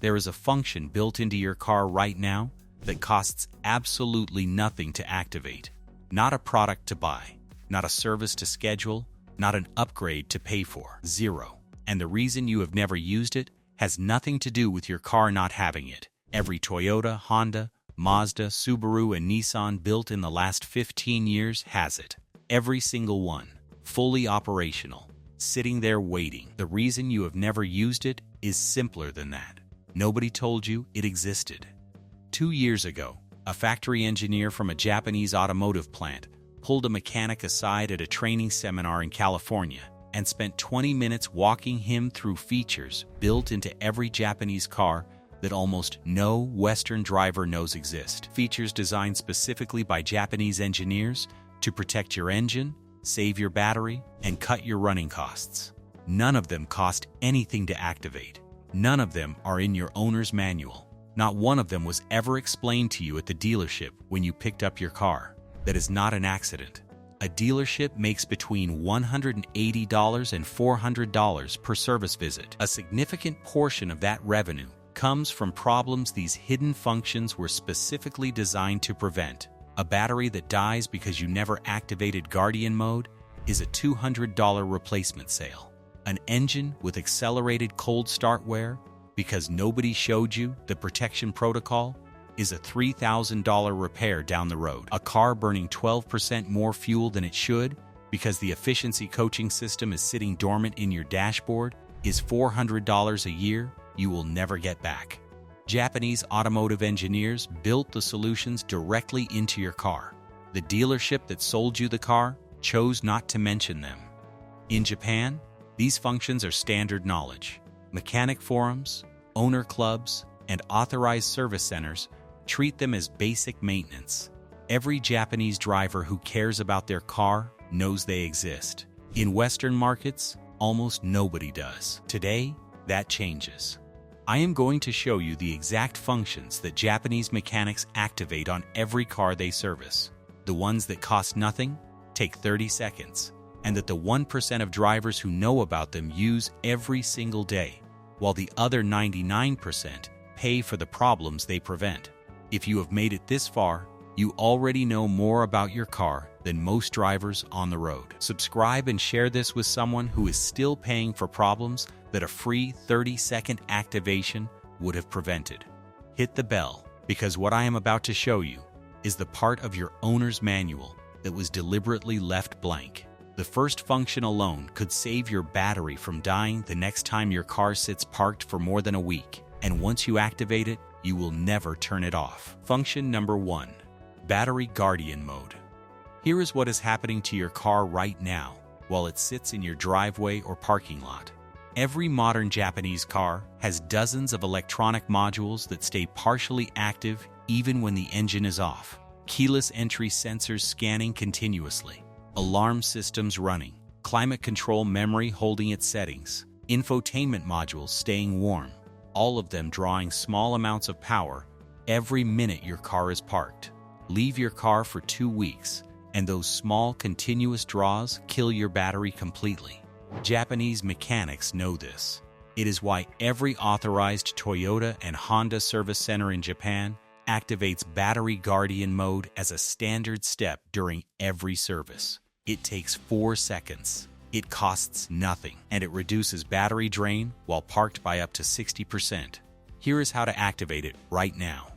There is a function built into your car right now that costs absolutely nothing to activate. Not a product to buy, not a service to schedule, not an upgrade to pay for. Zero. And the reason you have never used it has nothing to do with your car not having it. Every Toyota, Honda, Mazda, Subaru, and Nissan built in the last 15 years has it. Every single one. Fully operational. Sitting there waiting. The reason you have never used it is simpler than that. Nobody told you it existed. 2 years ago, a factory engineer from a Japanese automotive plant pulled a mechanic aside at a training seminar in California and spent 20 minutes walking him through features built into every Japanese car that almost no Western driver knows exist. Features designed specifically by Japanese engineers to protect your engine, save your battery, and cut your running costs. None of them cost anything to activate. None of them are in your owner's manual. Not one of them was ever explained to you at the dealership when you picked up your car. That is not an accident. A dealership makes between $180 and $400 per service visit. A significant portion of that revenue comes from problems these hidden functions were specifically designed to prevent. A battery that dies because you never activated Guardian mode is a $200 replacement sale. An engine with accelerated cold start wear because nobody showed you the protection protocol is a $3,000 repair down the road. A car burning 12% more fuel than it should because the efficiency coaching system is sitting dormant in your dashboard is $400 a year you will never get back. Japanese automotive engineers built the solutions directly into your car. The dealership that sold you the car chose not to mention them. In Japan, these functions are standard knowledge. Mechanic forums, owner clubs, and authorized service centers treat them as basic maintenance. Every Japanese driver who cares about their car knows they exist. In Western markets, almost nobody does. Today, that changes. I am going to show you the exact functions that Japanese mechanics activate on every car they service. The ones that cost nothing take 30 seconds, and that the 1% of drivers who know about them use every single day, while the other 99% pay for the problems they prevent. If you have made it this far, you already know more about your car than most drivers on the road. Subscribe and share this with someone who is still paying for problems that a free 30-second activation would have prevented. Hit the bell, because what I am about to show you is the part of your owner's manual that was deliberately left blank. The first function alone could save your battery from dying the next time your car sits parked for more than a week, and once you activate it, you will never turn it off. Function number 1. Battery Guardian Mode. Here is what is happening to your car right now while it sits in your driveway or parking lot. Every modern Japanese car has dozens of electronic modules that stay partially active even when the engine is off. Keyless entry sensors scanning continuously. Alarm systems running. Climate control memory holding its settings. Infotainment modules staying warm. All of them drawing small amounts of power every minute your car is parked. Leave your car for 2 weeks, and those small continuous draws kill your battery completely. Japanese mechanics know this. It is why every authorized Toyota and Honda service center in Japan activates Battery Guardian Mode as a standard step during every service. It takes 4 seconds. It costs nothing, and it reduces battery drain while parked by up to 60%. Here is how to activate it right now.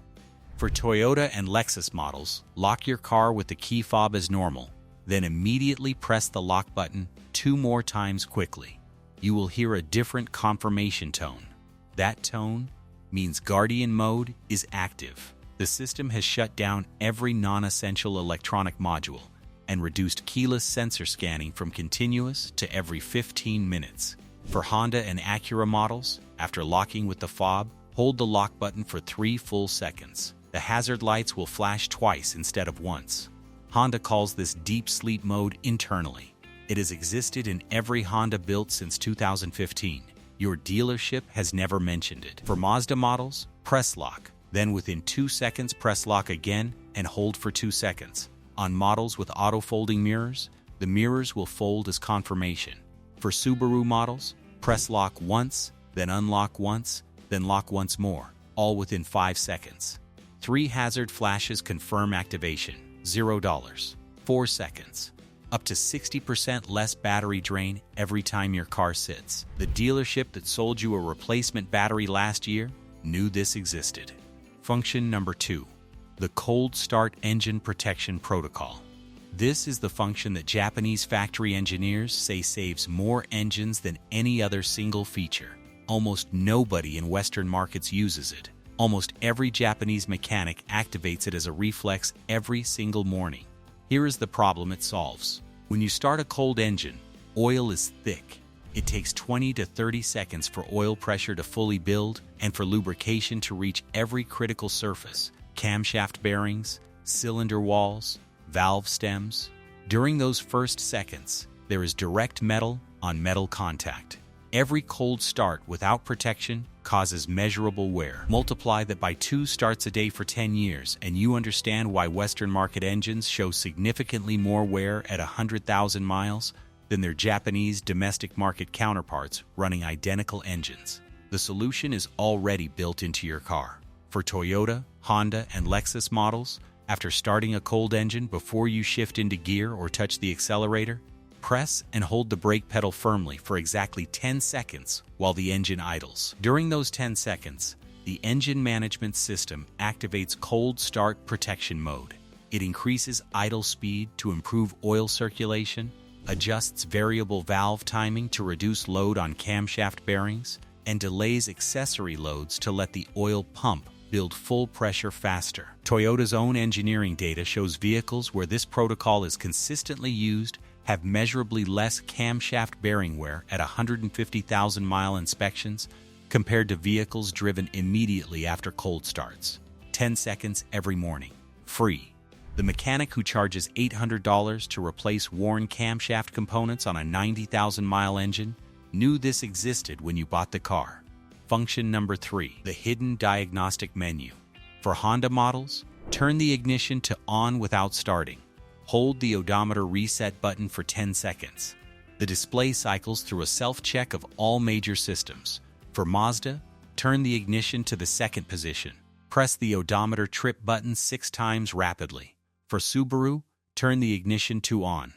For Toyota and Lexus models, lock your car with the key fob as normal, then immediately press the lock button 2 more times quickly. You will hear a different confirmation tone. That tone means Guardian Mode is active. The system has shut down every non-essential electronic module and reduced keyless sensor scanning from continuous to every 15 minutes. For Honda and Acura models, after locking with the fob, hold the lock button for 3 full seconds. The hazard lights will flash twice instead of once. Honda calls this deep sleep mode internally. It has existed in every Honda built since 2015. Your dealership has never mentioned it. For Mazda models, press lock. Then within 2 seconds, press lock again and hold for 2 seconds. On models with auto-folding mirrors, the mirrors will fold as confirmation. For Subaru models, press lock once, then unlock once, then lock once more, all within 5 seconds. 3 hazard flashes confirm activation, $0. 4 seconds. Up to 60% less battery drain every time your car sits. The dealership that sold you a replacement battery last year knew this existed. Function number 2. The Cold Start Engine Protection Protocol. This is the function that Japanese factory engineers say saves more engines than any other single feature. Almost nobody in Western markets uses it. Almost every Japanese mechanic activates it as a reflex every single morning. Here is the problem it solves. When you start a cold engine, oil is thick. It takes 20 to 30 seconds for oil pressure to fully build and for lubrication to reach every critical surface: camshaft bearings, cylinder walls, valve stems. During those first seconds, there is direct metal on metal contact. Every cold start without protection causes measurable wear. Multiply that by 2 starts a day for 10 years, and you understand why Western market engines show significantly more wear at 100,000 miles than their Japanese domestic market counterparts running identical engines. The solution is already built into your car. For Toyota, Honda, and Lexus models, after starting a cold engine before you shift into gear or touch the accelerator, press and hold the brake pedal firmly for exactly 10 seconds while the engine idles. During those 10 seconds, the engine management system activates cold start protection mode. It increases idle speed to improve oil circulation, adjusts variable valve timing to reduce load on camshaft bearings, and delays accessory loads to let the oil pump build full pressure faster. Toyota's own engineering data shows vehicles where this protocol is consistently used have measurably less camshaft bearing wear at 150,000-mile inspections compared to vehicles driven immediately after cold starts. 10 seconds every morning. Free. The mechanic who charges $800 to replace worn camshaft components on a 90,000-mile engine knew this existed when you bought the car. Function number 3. The Hidden Diagnostic Menu. For Honda models, turn the ignition to on without starting. Hold the odometer reset button for 10 seconds. The display cycles through a self-check of all major systems. For Mazda, turn the ignition to the second position. Press the odometer trip button 6 times rapidly. For Subaru, turn the ignition to on.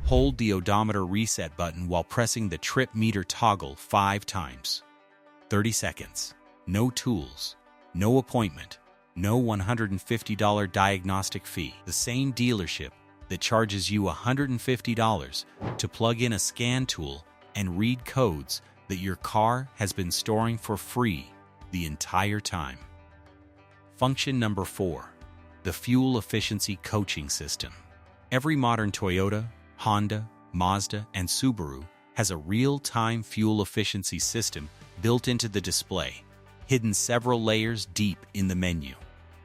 Hold the odometer reset button while pressing the trip meter toggle 5 times. 30 seconds. No tools. No appointment. No $150 diagnostic fee. The same dealership that charges you $150 to plug in a scan tool and read codes that your car has been storing for free the entire time. Function number 4. The Fuel Efficiency Coaching System. Every modern Toyota, Honda, Mazda, and Subaru has a real-time fuel efficiency system built into the display, hidden several layers deep in the menu.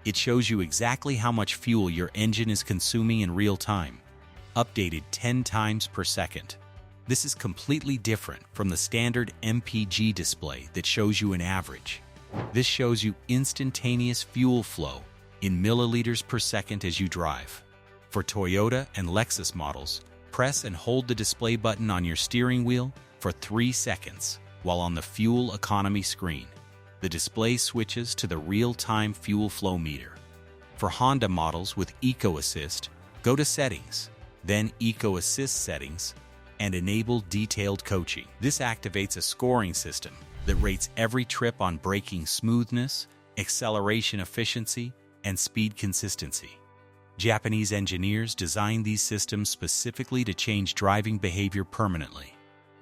It shows you exactly how much fuel your engine is consuming in real time, updated 10 times per second. This is completely different from the standard MPG display that shows you an average. This shows you instantaneous fuel flow in milliliters per second as you drive. For Toyota and Lexus models, press and hold the display button on your steering wheel for 3 seconds while on the fuel economy screen. The display switches to the real-time fuel flow meter. For Honda models with Eco Assist, go to Settings, then Eco Assist Settings, and enable Detailed Coaching. This activates a scoring system that rates every trip on braking smoothness, acceleration efficiency, and speed consistency. Japanese engineers designed these systems specifically to change driving behavior permanently.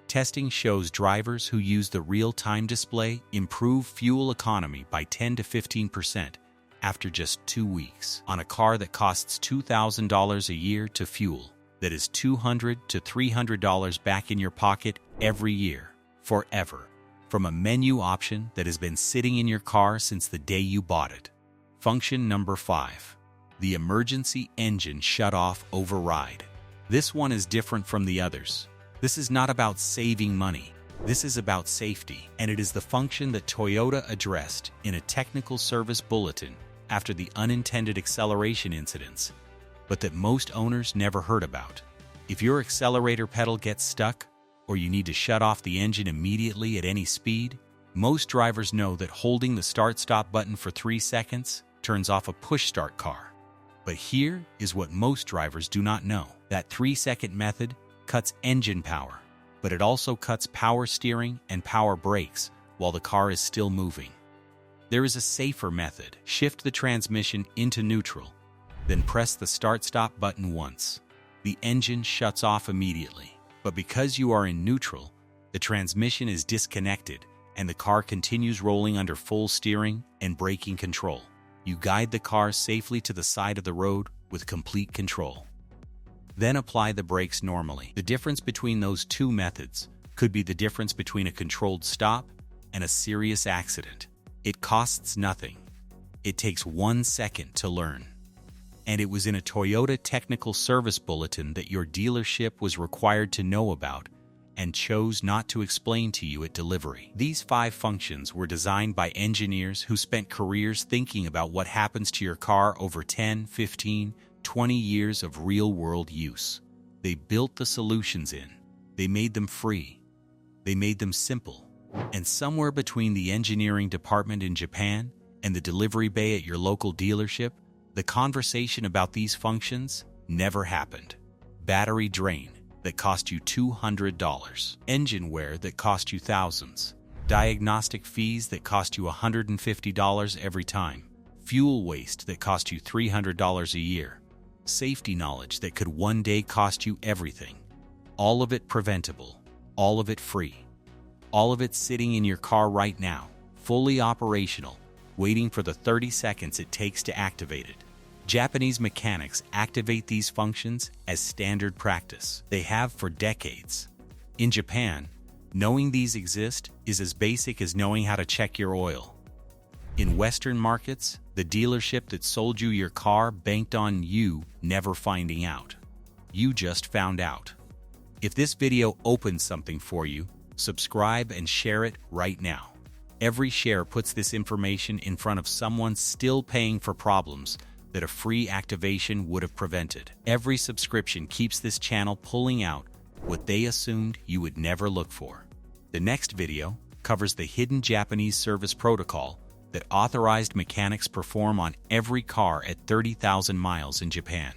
Testing shows drivers who use the real-time display improve fuel economy by 10 to 15% after just 2 weeks. On a car that costs $2,000 a year to fuel, that is $200 to $300 back in your pocket every year, forever, from a menu option that has been sitting in your car since the day you bought it. Function number 5. The Emergency Engine Shut-Off Override. This one is different from the others. This is not about saving money. This is about safety, and it is the function that Toyota addressed in a technical service bulletin after the unintended acceleration incidents, but that most owners never heard about. If your accelerator pedal gets stuck, or you need to shut off the engine immediately at any speed, Most drivers know that holding the start-stop button for 3 seconds turns off a push-start car. But here is what most drivers do not know. That 3-second method cuts engine power, but it also cuts power steering and power brakes while the car is still moving. There is a safer method. Shift the transmission into neutral, then press the start-stop button once. The engine shuts off immediately, but because you are in neutral, the transmission is disconnected and the car continues rolling under full steering and braking control. You guide the car safely to the side of the road with complete control. Then apply the brakes normally. The difference between those two methods could be the difference between a controlled stop and a serious accident. It costs nothing. It takes 1 second to learn. And it was in a Toyota technical service bulletin that your dealership was required to know about and chose not to explain to you at delivery. These 5 functions were designed by engineers who spent careers thinking about what happens to your car over 10, 15, 20 years of real-world use. They built the solutions in. They made them free. They made them simple. And somewhere between the engineering department in Japan and the delivery bay at your local dealership, the conversation about these functions never happened. Battery drain that cost you $200. Engine wear that cost you thousands. Diagnostic fees that cost you $150 every time. Fuel waste that cost you $300 a year. Safety knowledge that could one day cost you everything. All of it preventable. All of it free. All of it sitting in your car right now, fully operational, waiting for the 30 seconds it takes to activate it. Japanese mechanics activate these functions as standard practice. They have for decades. In Japan, knowing these exist is as basic as knowing how to check your oil. In Western markets, the dealership that sold you your car banked on you never finding out. You just found out. If this video opens something for you, subscribe and share it right now. Every share puts this information in front of someone still paying for problems that a free activation would have prevented. Every subscription keeps this channel pulling out what they assumed you would never look for. The next video covers the hidden Japanese service protocol that authorized mechanics perform on every car at 30,000 miles in Japan.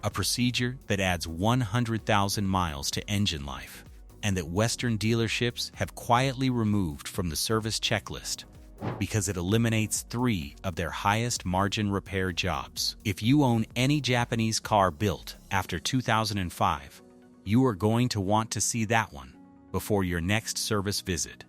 A procedure that adds 100,000 miles to engine life, and that Western dealerships have quietly removed from the service checklist because it eliminates 3 of their highest margin repair jobs. If you own any Japanese car built after 2005, you are going to want to see that one before your next service visit.